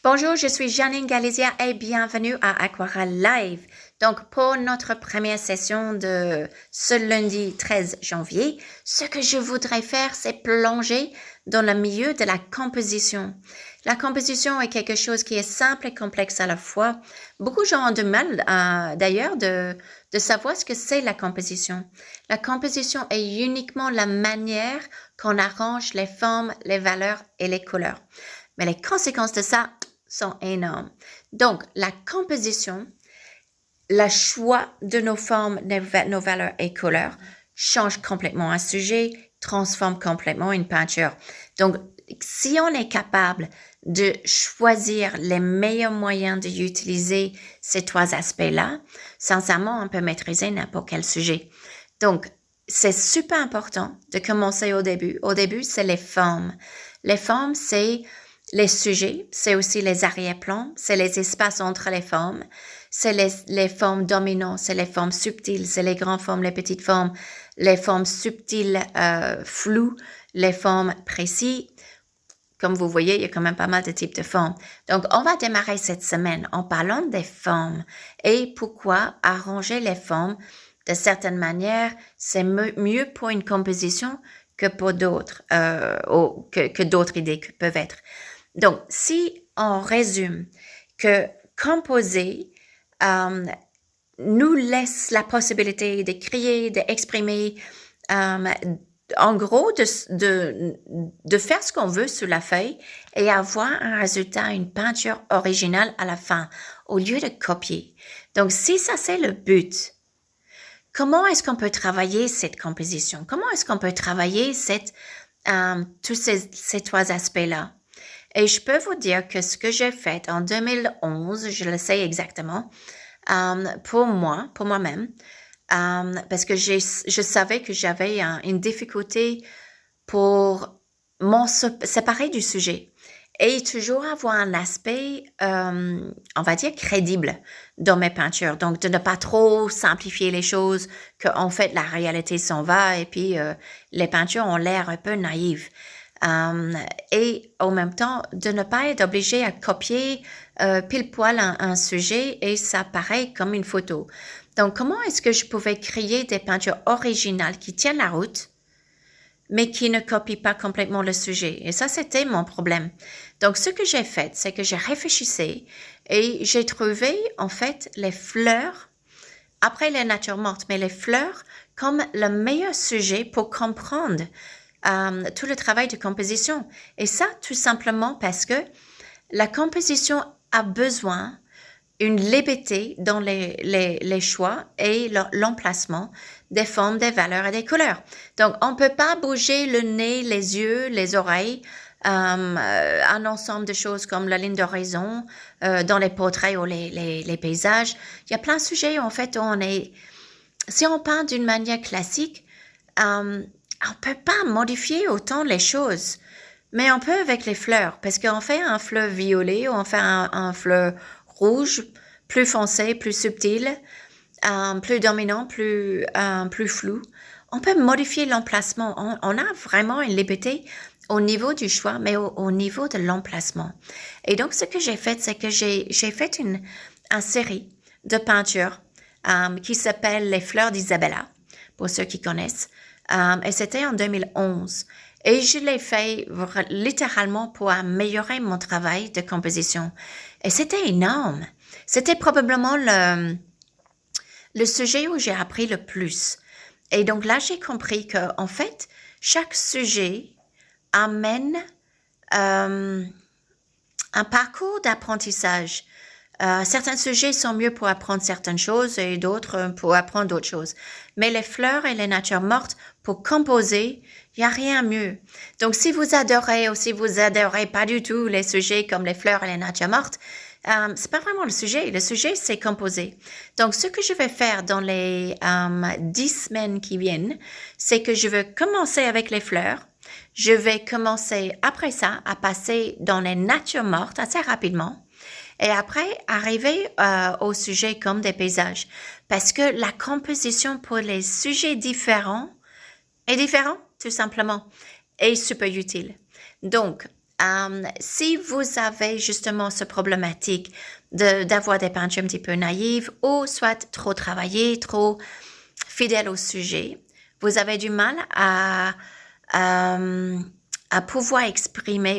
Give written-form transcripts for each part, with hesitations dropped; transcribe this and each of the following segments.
Bonjour, je suis Janine Galizia et bienvenue à Aquarelle Live. Donc, pour notre première session de ce lundi 13 janvier, ce que je voudrais faire, c'est plonger dans le milieu de la composition. La composition est quelque chose qui est simple et complexe à la fois. Beaucoup de gens ont du mal, d'ailleurs, de savoir ce que c'est la composition. La composition est uniquement la manière qu'on arrange les formes, les valeurs et les couleurs. Mais les conséquences de ça sont énormes. Donc, la composition, le choix de nos formes, nos valeurs et couleurs change complètement un sujet, transforme complètement une peinture. Donc, si on est capable de choisir les meilleurs moyens d'utiliser ces trois aspects-là, sincèrement, on peut maîtriser n'importe quel sujet. Donc, c'est super important de commencer au début. Au début, c'est les formes. Les formes, c'est les sujets, c'est aussi les arrière-plans, c'est les espaces entre les formes, c'est les formes dominantes, c'est les formes subtiles, c'est les grandes formes, les petites formes, les formes subtiles, floues, les formes précises. Comme vous voyez, il y a quand même pas mal de types de formes. Donc, on va démarrer cette semaine en parlant des formes et pourquoi arranger les formes de certaines manières, c'est mieux pour une composition que pour d'autres, que d'autres idées peuvent être. Donc, si on résume que composer nous laisse la possibilité de créer, d'exprimer, en gros, de faire ce qu'on veut sur la feuille et avoir un résultat, une peinture originale à la fin, au lieu de copier. Donc, si ça c'est le but, comment est-ce qu'on peut travailler cette composition? Comment est-ce qu'on peut travailler tous ces trois aspects-là? Et je peux vous dire que ce que j'ai fait en 2011, je le sais exactement, pour moi-même, parce que je savais que j'avais une difficulté pour m'en séparer du sujet et toujours avoir un aspect, on va dire, crédible dans mes peintures. Donc, de ne pas trop simplifier les choses, qu'en fait, la réalité s'en va et puis les peintures ont l'air un peu naïves. Et en même temps, de ne pas être obligé à copier pile poil un sujet et ça paraît comme une photo. Donc, comment est-ce que je pouvais créer des peintures originales qui tiennent la route, mais qui ne copient pas complètement le sujet? Et ça, c'était mon problème. Donc, ce que j'ai fait, c'est que j'ai réfléchi et j'ai trouvé, en fait, les fleurs, après les natures mortes, mais les fleurs comme le meilleur sujet pour comprendre tout le travail de composition. Et ça, tout simplement parce que la composition a besoin une liberté dans les choix et l'emplacement des formes, des valeurs et des couleurs. Donc, on ne peut pas bouger le nez, les yeux, les oreilles, un ensemble de choses comme la ligne d'horizon dans les portraits ou les paysages. Il y a plein de sujets, en fait, où si on peint d'une manière classique, on peut pas modifier autant les choses, mais on peut avec les fleurs, parce qu'on fait un fleur violet ou on fait un fleur rouge, plus foncé, plus subtil, plus dominant, plus flou. On peut modifier l'emplacement. On a vraiment une liberté au niveau du choix, mais au niveau de l'emplacement. Et donc, ce que j'ai fait, c'est que j'ai fait une série de peintures qui s'appelle Les Fleurs d'Isabella, pour ceux qui connaissent. Et c'était en 2011. Et je l'ai fait littéralement pour améliorer mon travail de composition. Et c'était énorme. C'était probablement le sujet où j'ai appris le plus. Et donc là, j'ai compris que, en fait, chaque sujet amène un parcours d'apprentissage. Certains sujets sont mieux pour apprendre certaines choses et d'autres pour apprendre d'autres choses. Mais les fleurs et les natures mortes, pour composer, il n'y a rien mieux. Donc, si vous adorez ou si vous adorez pas du tout les sujets comme les fleurs et les natures mortes, c'est pas vraiment le sujet. Le sujet, c'est composer. Donc, ce que je vais faire dans les 10 semaines qui viennent, c'est que je vais commencer avec les fleurs. Je vais commencer après ça à passer dans les natures mortes assez rapidement. Et après, arriver au sujet comme des paysages. Parce que la composition pour les sujets différents est différente, tout simplement, et super utile. Donc, Si vous avez justement ce problématique d'avoir des peintures un petit peu naïves ou soit trop travaillées, trop fidèles au sujet, vous avez du mal à pouvoir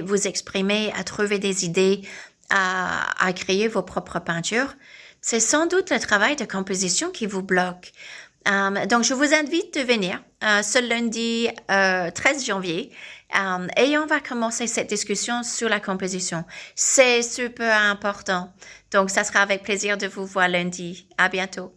vous exprimer, à trouver des idées, à créer vos propres peintures, c'est sans doute le travail de composition qui vous bloque. Donc, je vous invite de venir ce lundi 13 janvier et on va commencer cette discussion sur la composition. C'est super important. Donc, ça sera avec plaisir de vous voir lundi. À bientôt.